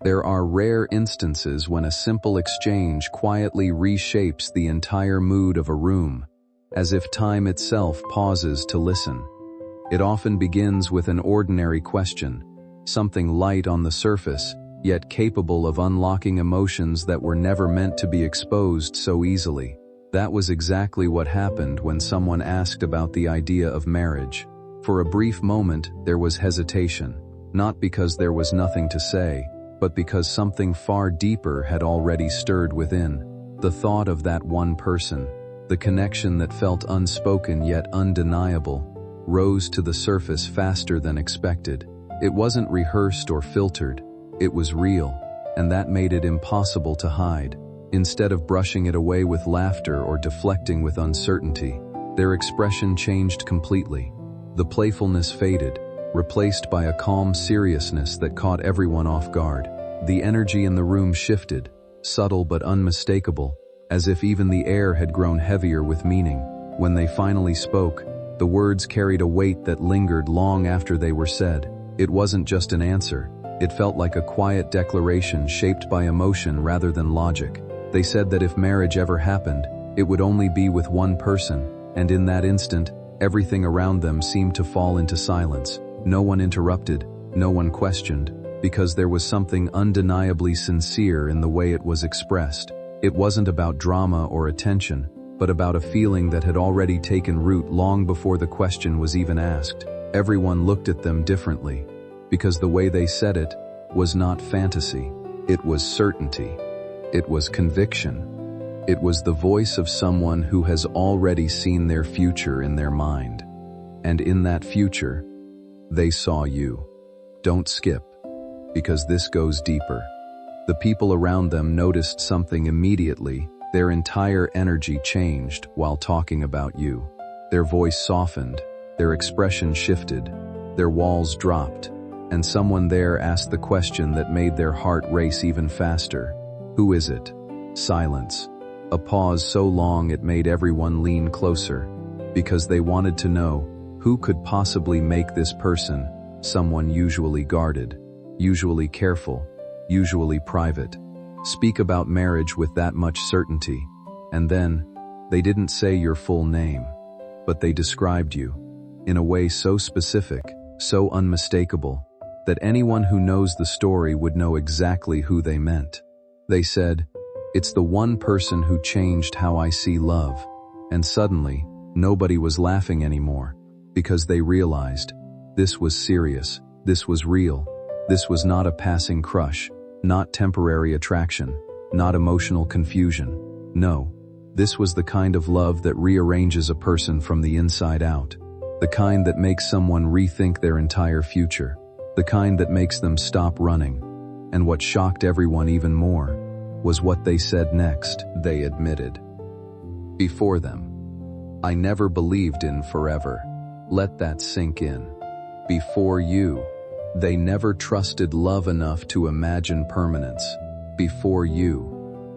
There are rare instances when a simple exchange quietly reshapes the entire mood of a room, as if time itself pauses to listen. It often begins with an ordinary question, something light on the surface, yet capable of unlocking emotions that were never meant to be exposed so easily. That was exactly what happened when someone asked about the idea of marriage. For a brief moment, there was hesitation, not because there was nothing to say, but because something far deeper had already stirred within. The thought of that one person, the connection that felt unspoken yet undeniable, rose to the surface faster than expected. It wasn't rehearsed or filtered, it was real, and that made it impossible to hide. Instead of brushing it away with laughter or deflecting with uncertainty, their expression changed completely. The playfulness faded, replaced by a calm seriousness that caught everyone off guard. The energy in the room shifted, subtle but unmistakable, as if even the air had grown heavier with meaning. When they finally spoke, the words carried a weight that lingered long after they were said. It wasn't just an answer, it felt like a quiet declaration shaped by emotion rather than logic. They said that if marriage ever happened, it would only be with one person, and in that instant, everything around them seemed to fall into silence. No one interrupted, no one questioned, because there was something undeniably sincere in the way it was expressed. It wasn't about drama or attention, but about a feeling that had already taken root long before the question was even asked. Everyone looked at them differently, because the way they said it was not fantasy. It was certainty. It was conviction. It was the voice of someone who has already seen their future in their mind. And in that future, they saw you. Don't skip, because this goes deeper. The people around them noticed something immediately. Their entire energy changed while talking about you. Their voice softened, their expression shifted, their walls dropped, and someone there asked the question that made their heart race even faster. Who is it? Silence. A pause so long it made everyone lean closer, because they wanted to know who could possibly make this person, someone usually guarded, usually careful, usually private, speak about marriage with that much certainty. And then, they didn't say your full name, but they described you in a way so specific, so unmistakable, that anyone who knows the story would know exactly who they meant. They said, "It's the one person who changed how I see love." And suddenly, nobody was laughing anymore, because they realized this was serious, this was real, this was not a passing crush, not temporary attraction, not emotional confusion. No, this was the kind of love that rearranges a person from the inside out, the kind that makes someone rethink their entire future, the kind that makes them stop running. And what shocked everyone even more was what they said next. They admitted. Before them, "I never believed in forever." Let that sink in. Before you, they never trusted love enough to imagine permanence. Before you,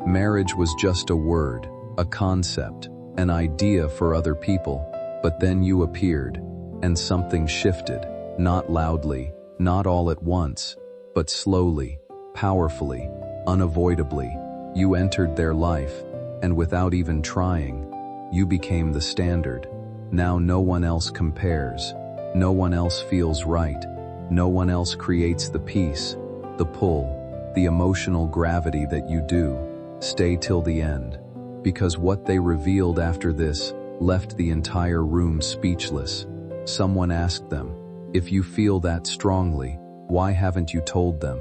marriage was just a word, a concept, an idea for other people. But then you appeared, and something shifted, not loudly, not all at once, but slowly, powerfully, unavoidably. You entered their life, and without even trying, you became the standard. Now no one else compares, no one else feels right, no one else creates the peace, the pull, the emotional gravity that you do. Stay till the end, because what they revealed after this left the entire room speechless. Someone asked them, "If you feel that strongly, why haven't you told them?"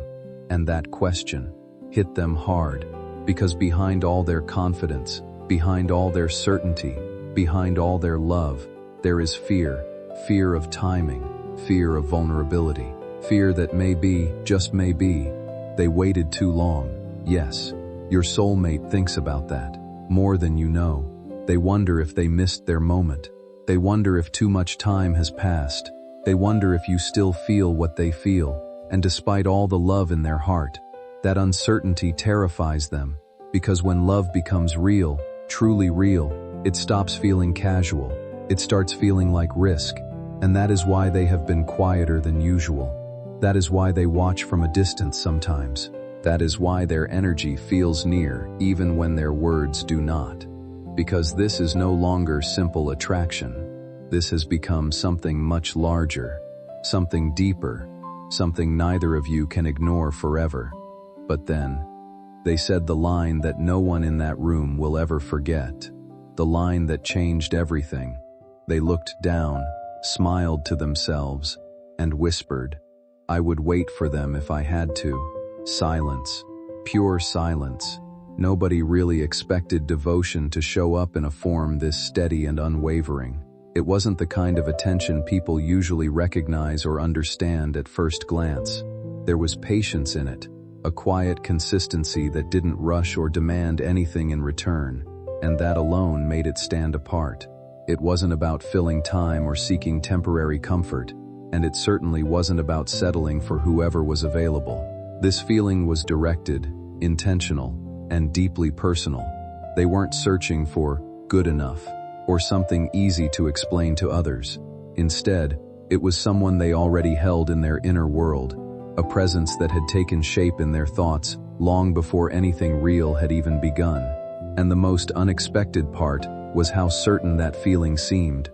And that question hit them hard, because behind all their confidence, behind all their certainty, behind all their love, there is fear. Fear of timing, fear of vulnerability, fear that maybe, just maybe, they waited too long. Yes, your soulmate thinks about that, more than you know. They wonder if they missed their moment. They wonder if too much time has passed. They wonder if you still feel what they feel. And despite all the love in their heart, that uncertainty terrifies them, because when love becomes real, truly real, it stops feeling casual. It starts feeling like risk. And that is why they have been quieter than usual. That is why they watch from a distance sometimes. That is why their energy feels near even when their words do not. Because this is no longer simple attraction. This has become something much larger, something deeper, something neither of you can ignore forever. But then, they said the line that no one in that room will ever forget. The line that changed everything. They looked down, smiled to themselves, and whispered, "I would wait for them if I had to." Silence. Pure silence. Nobody really expected devotion to show up in a form this steady and unwavering. It wasn't the kind of attention people usually recognize or understand at first glance. There was patience in it, a quiet consistency that didn't rush or demand anything in return, and that alone made it stand apart. It wasn't about filling time or seeking temporary comfort, and it certainly wasn't about settling for whoever was available. This feeling was directed, intentional, and deeply personal. They weren't searching for good enough or something easy to explain to others. Instead, it was someone they already held in their inner world, a presence that had taken shape in their thoughts long before anything real had even begun. And the most unexpected part was how certain that feeling seemed,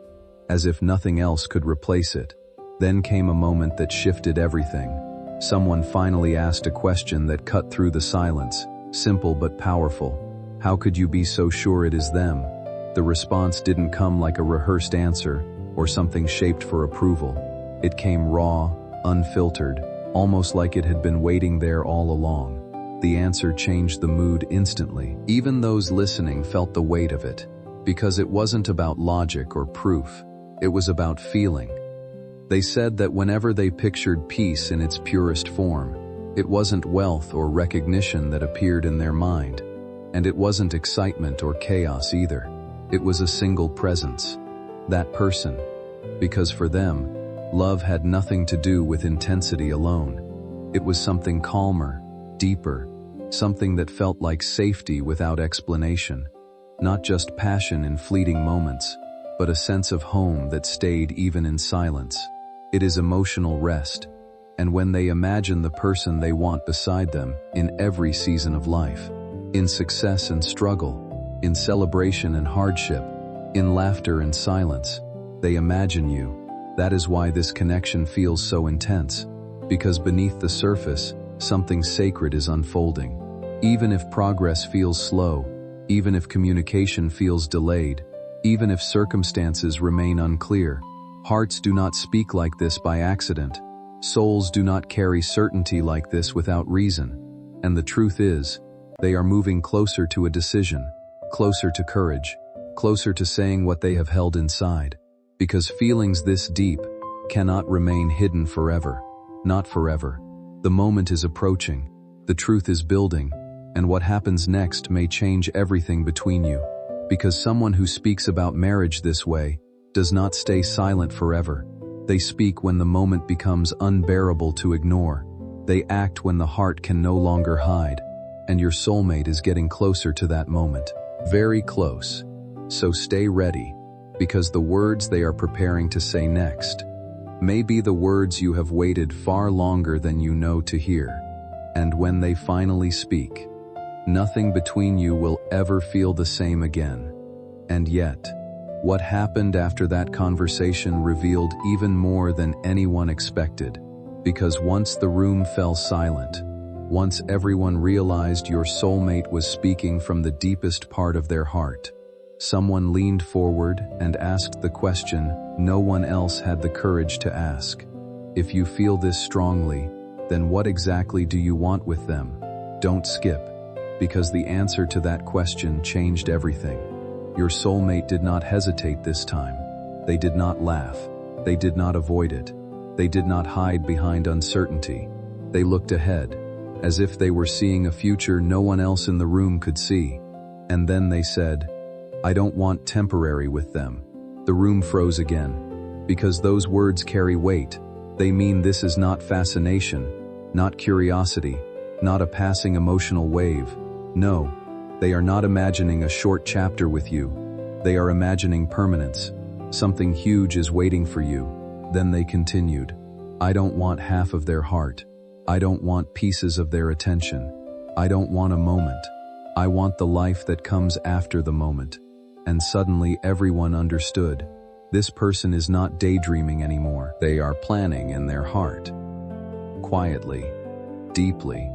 as if nothing else could replace it. Then came a moment that shifted everything. Someone finally asked a question that cut through the silence, simple but powerful. "How could you be so sure it is them?" The response didn't come like a rehearsed answer or something shaped for approval. It came raw, unfiltered, almost like it had been waiting there all along. The answer changed the mood instantly. Even those listening felt the weight of it, because it wasn't about logic or proof. It was about feeling. They said that whenever they pictured peace in its purest form, it wasn't wealth or recognition that appeared in their mind, and it wasn't excitement or chaos either. It was a single presence, that person, because for them, love had nothing to do with intensity alone. It was something calmer, deeper, something that felt like safety without explanation. Not just passion in fleeting moments, but a sense of home that stayed even in silence. It is emotional rest, and when they imagine the person they want beside them in every season of life, in success and struggle, in celebration and hardship, in laughter and silence, they imagine you. That is why this connection feels so intense, because beneath the surface, something sacred is unfolding. Even if progress feels slow, even if communication feels delayed, even if circumstances remain unclear, hearts do not speak like this by accident. Souls do not carry certainty like this without reason. And the truth is, they are moving closer to a decision, closer to courage, closer to saying what they have held inside. Because feelings this deep cannot remain hidden forever. Not forever. The moment is approaching, the truth is building, and what happens next may change everything between you. Because someone who speaks about marriage this way does not stay silent forever. They speak when the moment becomes unbearable to ignore. They act when the heart can no longer hide. And your soulmate is getting closer to that moment. Very close. So stay ready, because the words they are preparing to say next may be the words you have waited far longer than you know to hear. And when they finally speak, nothing between you will ever feel the same again. And yet, what happened after that conversation revealed even more than anyone expected. Because once the room fell silent, once everyone realized your soulmate was speaking from the deepest part of their heart, someone leaned forward and asked the question no one else had the courage to ask. If you feel this strongly, then what exactly do you want with them? Don't skip, because the answer to that question changed everything. Your soulmate did not hesitate this time. They did not laugh. They did not avoid it. They did not hide behind uncertainty. They looked ahead, as if they were seeing a future no one else in the room could see. And then they said, "I don't want temporary with them." The room froze again, because those words carry weight. They mean this is not fascination, not curiosity, not a passing emotional wave. No, they are not imagining a short chapter with you. They are imagining permanence. Something huge is waiting for you. Then they continued, "I don't want half of their heart. I don't want pieces of their attention. I don't want a moment. I want the life that comes after the moment. And suddenly everyone understood. This person is not daydreaming anymore. They are planning in their heart. Quietly, deeply,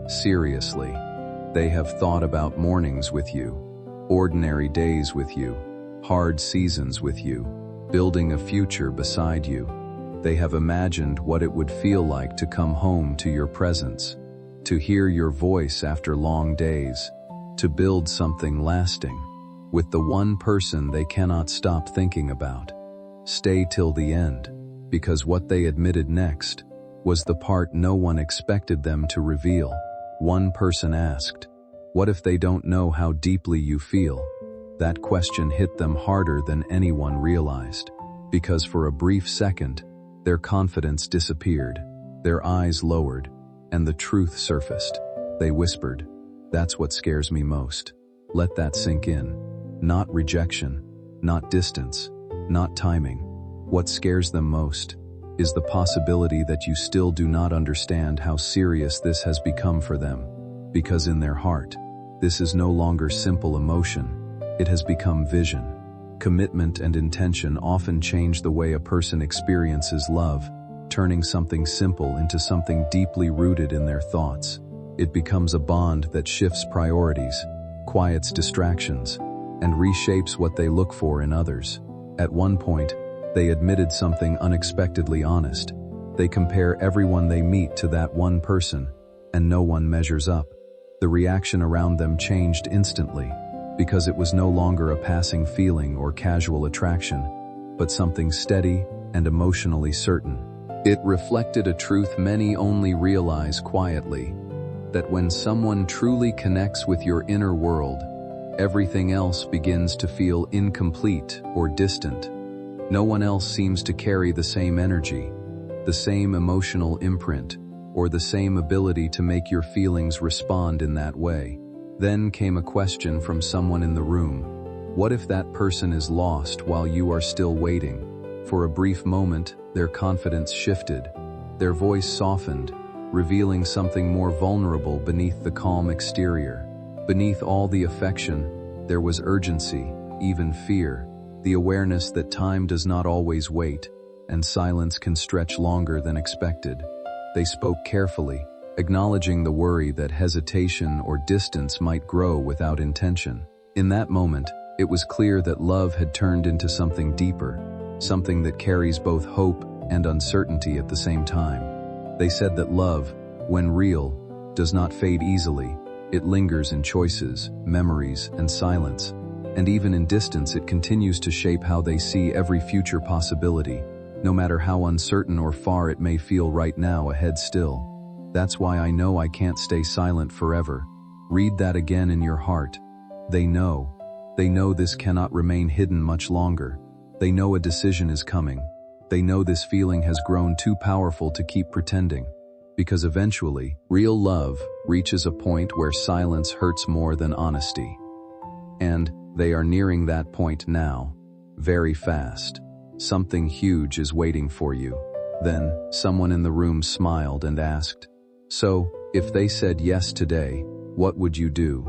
seriously. They have thought about mornings with you, ordinary days with you, hard seasons with you, building a future beside you. They have imagined what it would feel like to come home to your presence, to hear your voice after long days, to build something lasting, with the one person they cannot stop thinking about. Stay till the end, because what they admitted next was the part no one expected them to reveal. One person asked, "What if they don't know how deeply you feel?" That question hit them harder than anyone realized, because for a brief second, their confidence disappeared, their eyes lowered, and the truth surfaced. They whispered, "That's what scares me most." Let that sink in. Not rejection, not distance, not timing. What scares them most is the possibility that you still do not understand how serious this has become for them, because in their heart, this is no longer simple emotion. It has become vision. Commitment and intention often change the way a person experiences love, turning something simple into something deeply rooted in their thoughts. It becomes a bond that shifts priorities, quiets distractions, and reshapes what they look for in others. At one point, they admitted something unexpectedly honest. They compare everyone they meet to that one person, and no one measures up. The reaction around them changed instantly, because it was no longer a passing feeling or casual attraction, but something steady and emotionally certain. It reflected a truth many only realize quietly, that when someone truly connects with your inner world, everything else begins to feel incomplete or distant. No one else seems to carry the same energy, the same emotional imprint, or the same ability to make your feelings respond in that way. Then came a question from someone in the room. What if that person is lost while you are still waiting? For a brief moment, their confidence shifted. Their voice softened, revealing something more vulnerable beneath the calm exterior. Beneath all the affection, there was urgency, even fear, the awareness that time does not always wait, and silence can stretch longer than expected. They spoke carefully, acknowledging the worry that hesitation or distance might grow without intention. In that moment, it was clear that love had turned into something deeper, something that carries both hope and uncertainty at the same time. They said that love, when real, does not fade easily. It lingers in choices, memories, and silence. And even in distance, it continues to shape how they see every future possibility, no matter how uncertain or far it may feel right now ahead still. That's why I know I can't stay silent forever. Read that again in your heart. They know. They know this cannot remain hidden much longer. They know a decision is coming. They know this feeling has grown too powerful to keep pretending. Because eventually, real love reaches a point where silence hurts more than honesty. And they are nearing that point now, very fast. Something huge is waiting for you. Then, someone in the room smiled and asked, "So, if they said yes today, what would you do?"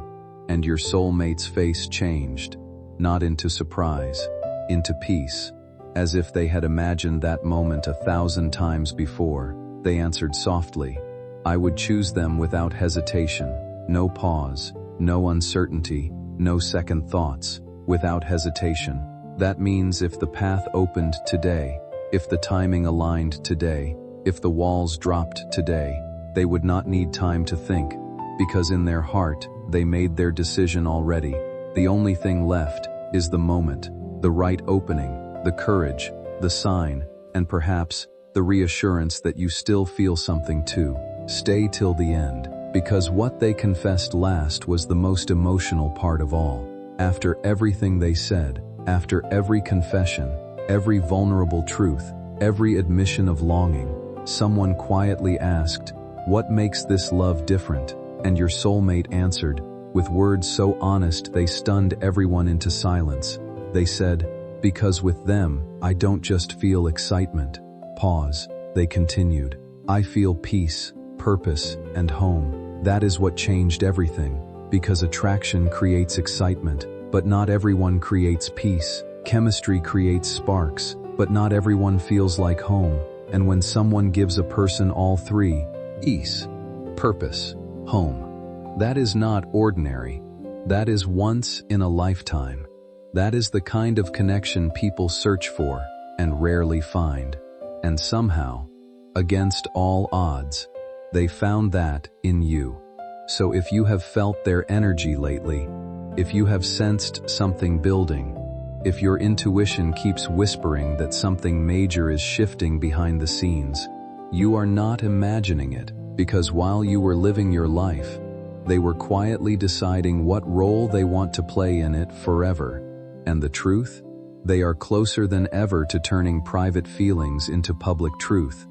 And your soulmate's face changed, not into surprise, into peace. As if they had imagined that moment 1,000 times before, they answered softly, "I would choose them without hesitation, no pause, no uncertainty, no second thoughts, without hesitation." That means if the path opened today, if the timing aligned today, if the walls dropped today, they would not need time to think, because in their heart, they made their decision already. The only thing left is the moment, the right opening, the courage, the sign, and perhaps the reassurance that you still feel something too. Stay till the end, because what they confessed last was the most emotional part of all. After everything they said, after every confession, every vulnerable truth, every admission of longing, someone quietly asked, "What makes this love different?" And your soulmate answered, with words so honest they stunned everyone into silence. They said, "Because with them, I don't just feel excitement." Pause. They continued, "I feel peace, purpose, and home." That is what changed everything, because attraction creates excitement, but not everyone creates peace. Chemistry creates sparks, but not everyone feels like home. And when someone gives a person all three, peace, purpose, home, that is not ordinary. That is once in a lifetime. That is the kind of connection people search for and rarely find. And somehow, against all odds, they found that in you. So if you have felt their energy lately, if you have sensed something building, if your intuition keeps whispering that something major is shifting behind the scenes, you are not imagining it, because while you were living your life, they were quietly deciding what role they want to play in it forever. And the truth? They are closer than ever to turning private feelings into public truth,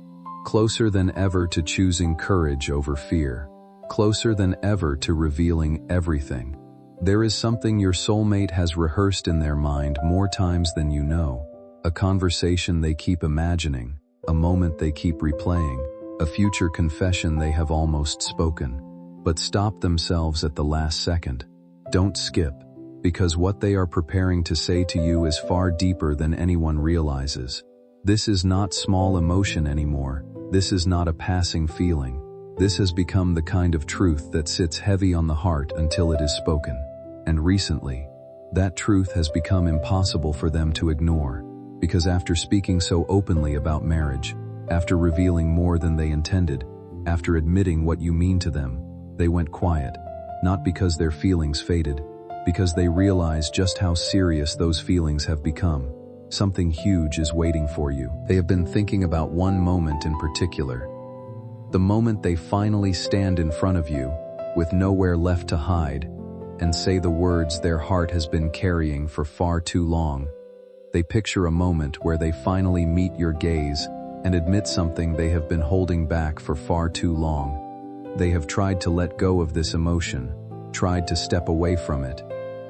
closer than ever to choosing courage over fear, closer than ever to revealing everything. There is something your soulmate has rehearsed in their mind more times than you know, a conversation they keep imagining, a moment they keep replaying, a future confession they have almost spoken, but stop themselves at the last second. Don't skip, because what they are preparing to say to you is far deeper than anyone realizes. This is not small emotion anymore. This is not a passing feeling. This has become the kind of truth that sits heavy on the heart until it is spoken. And recently, that truth has become impossible for them to ignore, because after speaking so openly about marriage, after revealing more than they intended, after admitting what you mean to them, they went quiet, not because their feelings faded, because they realized just how serious those feelings have become. Something huge is waiting for you. They have been thinking about one moment in particular. The moment they finally stand in front of you, with nowhere left to hide, and say the words their heart has been carrying for far too long. They picture a moment where they finally meet your gaze and admit something they have been holding back for far too long. They have tried to let go of this emotion, tried to step away from it,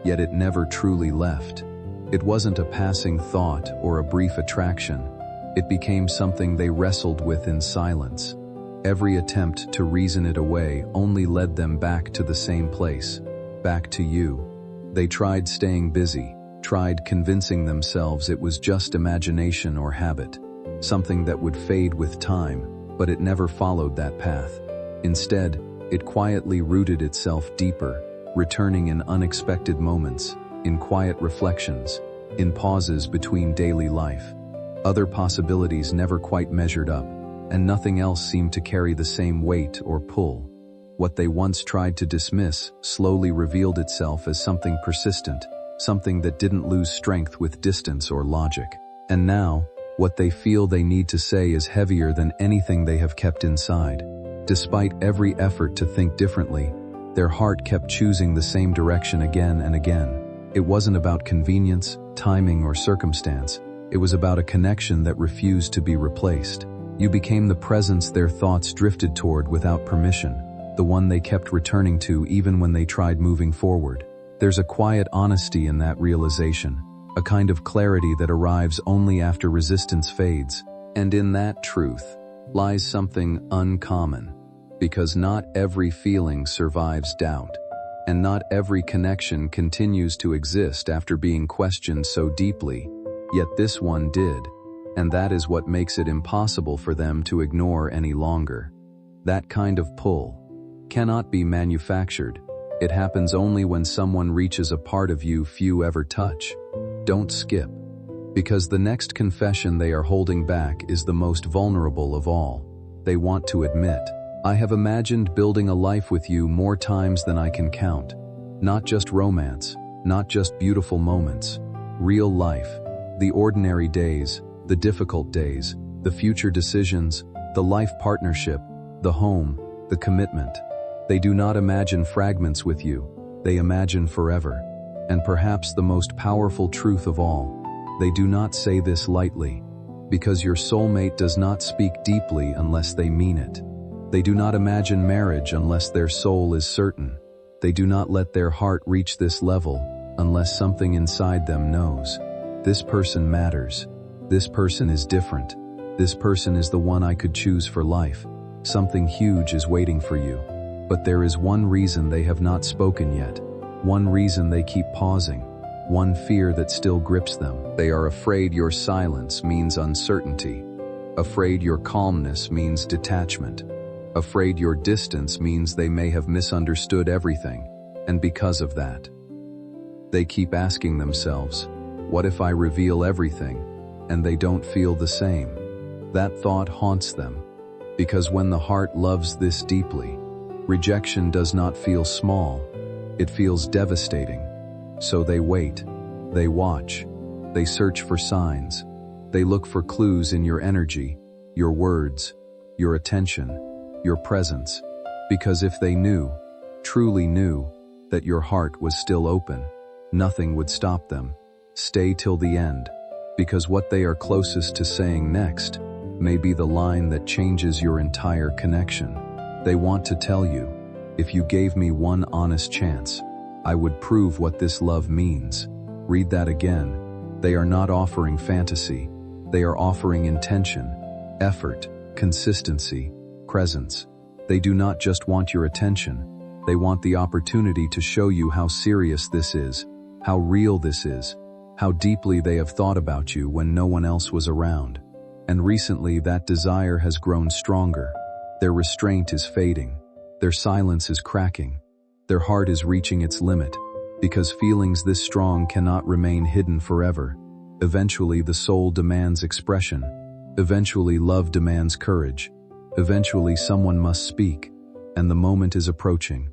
yet it never truly left. It wasn't a passing thought or a brief attraction. It became something they wrestled with in silence. Every attempt to reason it away only led them back to the same place, back to you. They tried staying busy, tried convincing themselves it was just imagination or habit, something that would fade with time, but it never followed that path. Instead, it quietly rooted itself deeper, returning in unexpected moments, in quiet reflections, in pauses between daily life. Other possibilities never quite measured up, and nothing else seemed to carry the same weight or pull. What they once tried to dismiss slowly revealed itself as something persistent, something that didn't lose strength with distance or logic. And now, what they feel they need to say is heavier than anything they have kept inside. Despite every effort to think differently, their heart kept choosing the same direction again and again. It wasn't about convenience, timing, or circumstance. It was about a connection that refused to be replaced. You became the presence their thoughts drifted toward without permission, the one they kept returning to even when they tried moving forward. There's a quiet honesty in that realization, a kind of clarity that arrives only after resistance fades. And in that truth lies something uncommon, because not every feeling survives doubt, and not every connection continues to exist after being questioned so deeply, yet this one did, and that is what makes it impossible for them to ignore any longer. That kind of pull cannot be manufactured. It happens only when someone reaches a part of you few ever touch. Don't skip, because the next confession they are holding back is the most vulnerable of all. They want to admit, I have imagined building a life with you more times than I can count. Not just romance, not just beautiful moments. Real life, the ordinary days, the difficult days, the future decisions, the life partnership, the home, the commitment. They do not imagine fragments with you, they imagine forever. And perhaps the most powerful truth of all, they do not say this lightly, because your soulmate does not speak deeply unless they mean it. They do not imagine marriage unless their soul is certain. They do not let their heart reach this level unless something inside them knows. This person matters. This person is different. This person is the one I could choose for life. Something huge is waiting for you. But there is one reason they have not spoken yet, one reason they keep pausing, one fear that still grips them. They are afraid your silence means uncertainty, afraid your calmness means detachment, afraid your distance means they may have misunderstood everything, and because of that, they keep asking themselves, what if I reveal everything, and they don't feel the same? That thought haunts them, because when the heart loves this deeply, rejection does not feel small, it feels devastating. So they wait, they watch, they search for signs, they look for clues in your energy, your words, your attention, your presence, because if they knew, truly knew, that your heart was still open, nothing would stop them. Stay till the end, because what they are closest to saying next may be the line that changes your entire connection. They want to tell you, if you gave me one honest chance, I would prove what this love means. Read that again. They are not offering fantasy. They are offering intention, effort, consistency, presence. They do not just want your attention. They want the opportunity to show you how serious this is, how real this is, how deeply they have thought about you when no one else was around. And recently that desire has grown stronger. Their restraint is fading. Their silence is cracking. Their heart is reaching its limit, because feelings this strong cannot remain hidden forever. Eventually the soul demands expression. Eventually love demands courage. Eventually someone must speak, and the moment is approaching.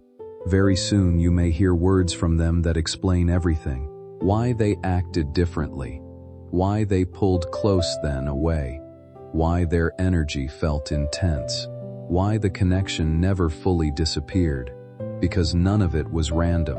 Very soon you may hear words from them that explain everything. Why they acted differently. Why they pulled close then away. Why their energy felt intense. Why the connection never fully disappeared. Because none of it was random.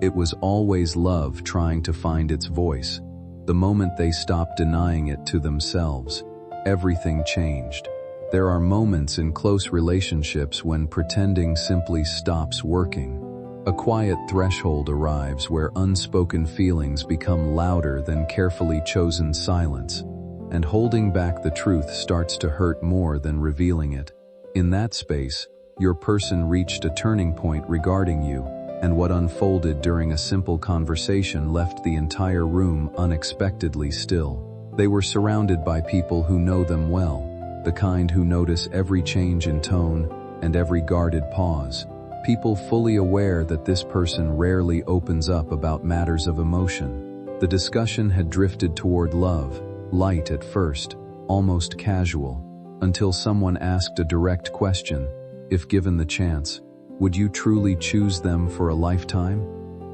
It was always love trying to find its voice. The moment they stopped denying it to themselves, everything changed. There are moments in close relationships when pretending simply stops working. A quiet threshold arrives where unspoken feelings become louder than carefully chosen silence, and holding back the truth starts to hurt more than revealing it. In that space, your person reached a turning point regarding you, and what unfolded during a simple conversation left the entire room unexpectedly still. They were surrounded by people who know them well, the kind who notice every change in tone and every guarded pause. People fully aware that this person rarely opens up about matters of emotion. The discussion had drifted toward love, light at first, almost casual, until someone asked a direct question. If given the chance, would you truly choose them for a lifetime?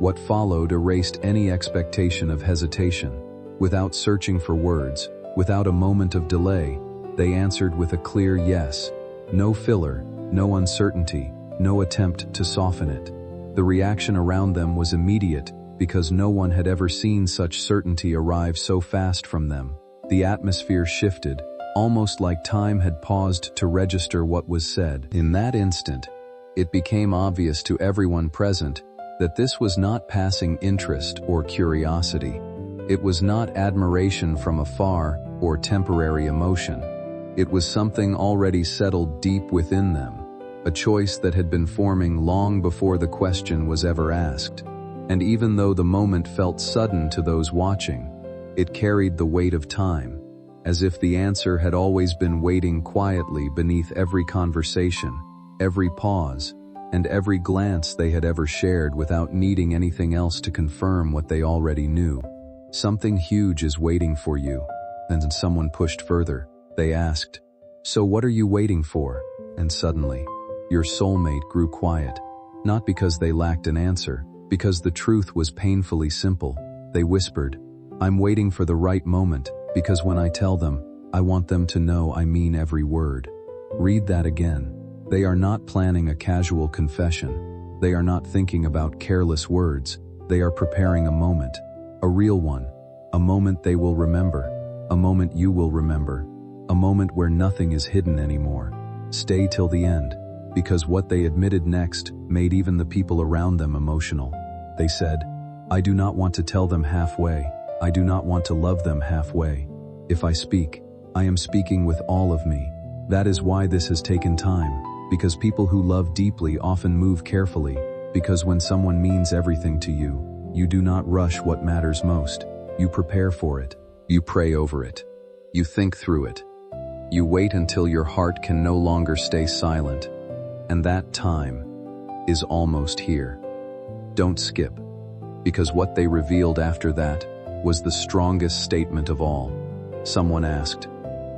What followed erased any expectation of hesitation. Without searching for words, without a moment of delay, they answered with a clear yes. No filler, no uncertainty, no attempt to soften it. The reaction around them was immediate, because no one had ever seen such certainty arrive so fast from them. The atmosphere shifted, almost like time had paused to register what was said. In that instant, it became obvious to everyone present that this was not passing interest or curiosity. It was not admiration from afar or temporary emotion. It was something already settled deep within them, a choice that had been forming long before the question was ever asked. And even though the moment felt sudden to those watching, it carried the weight of time, as if the answer had always been waiting quietly beneath every conversation, every pause, and every glance they had ever shared without needing anything else to confirm what they already knew. Something huge is waiting for you. And someone pushed further. They asked, "So what are you waiting for?" And suddenly, your soulmate grew quiet, not because they lacked an answer, because the truth was painfully simple. They whispered, "I'm waiting for the right moment, because when I tell them, I want them to know I mean every word." Read that again. They are not planning a casual confession. They are not thinking about careless words. They are preparing a moment, a real one, a moment they will remember, a moment you will remember, a moment where nothing is hidden anymore. Stay till the end, because what they admitted next made even the people around them emotional. They said, "I do not want to tell them halfway. I do not want to love them halfway. If I speak, I am speaking with all of me. That is why this has taken time, because people who love deeply often move carefully, because when someone means everything to you, you do not rush what matters most. You prepare for it. You pray over it. You think through it. You wait until your heart can no longer stay silent. And that time is almost here. Don't skip, because what they revealed after that was the strongest statement of all. Someone asked,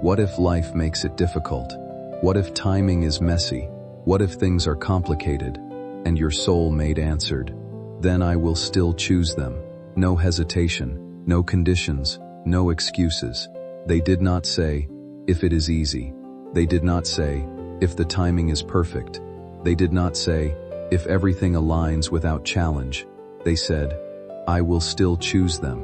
"What if life makes it difficult? What if timing is messy? What if things are complicated?" And your soulmate answered, "Then I will still choose them. No hesitation, no conditions, no excuses." They did not say, "If it is easy." They did not say, "If the timing is perfect." They did not say, "If everything aligns without challenge." They said, "I will still choose them."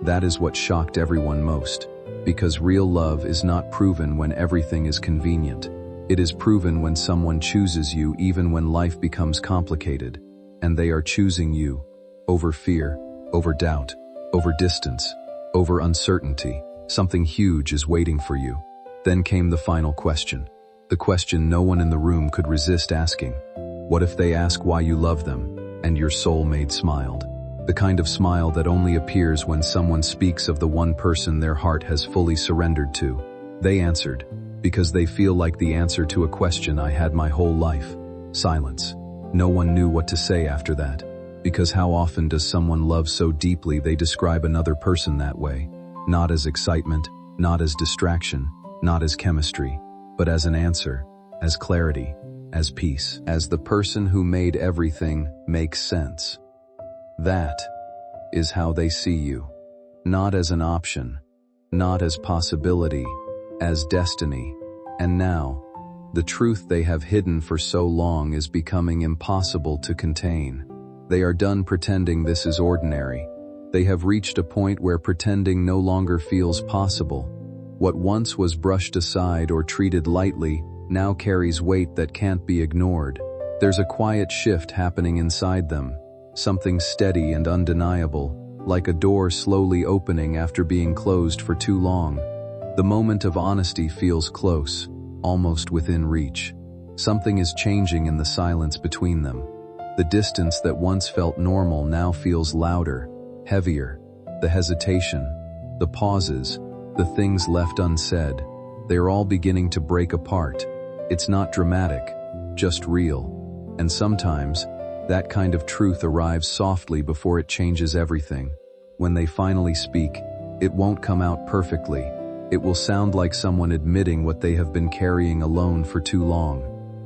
That is what shocked everyone most, because real love is not proven when everything is convenient. It is proven when someone chooses you even when life becomes complicated, and they are choosing you over fear, over doubt, over distance, over uncertainty. Something huge is waiting for you. Then came the final question, the question no one in the room could resist asking. What if they ask why you love them? And your soulmate smiled. The kind of smile that only appears when someone speaks of the one person their heart has fully surrendered to. They answered, "Because they feel like the answer to a question I had my whole life." Silence. No one knew what to say after that. Because how often does someone love so deeply they describe another person that way? Not as excitement, not as distraction, not as chemistry, but as an answer, as clarity, as peace, as the person who made everything make sense. That is how they see you. Not as an option, not as possibility, as destiny. And now, the truth they have hidden for so long is becoming impossible to contain. They are done pretending this is ordinary. They have reached a point where pretending no longer feels possible. What once was brushed aside or treated lightly now carries weight that can't be ignored. There's a quiet shift happening inside them, something steady and undeniable, like a door slowly opening after being closed for too long. The moment of honesty feels close, almost within reach. Something is changing in the silence between them. The distance that once felt normal now feels louder, heavier. The hesitation, the pauses, the things left unsaid, they're all beginning to break apart. It's not dramatic, just real. And sometimes, that kind of truth arrives softly before it changes everything. When they finally speak, it won't come out perfectly. It will sound like someone admitting what they have been carrying alone for too long.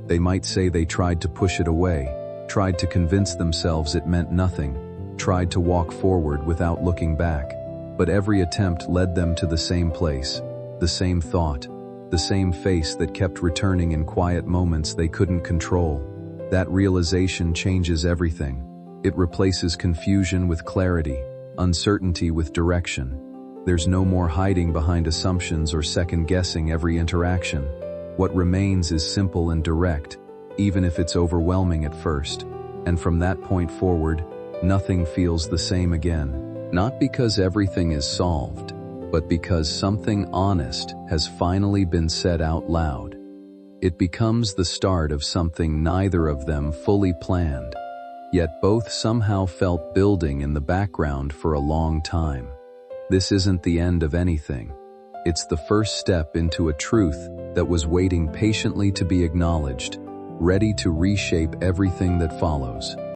They might say they tried to push it away, tried to convince themselves it meant nothing, tried to walk forward without looking back. But every attempt led them to the same place, the same thought, the same face that kept returning in quiet moments they couldn't control. That realization changes everything. It replaces confusion with clarity, uncertainty with direction. There's no more hiding behind assumptions or second-guessing every interaction. What remains is simple and direct, even if it's overwhelming at first. And from that point forward, nothing feels the same again. Not because everything is solved, but because something honest has finally been said out loud. It becomes the start of something neither of them fully planned, yet both somehow felt building in the background for a long time. This isn't the end of anything. It's the first step into a truth that was waiting patiently to be acknowledged, ready to reshape everything that follows.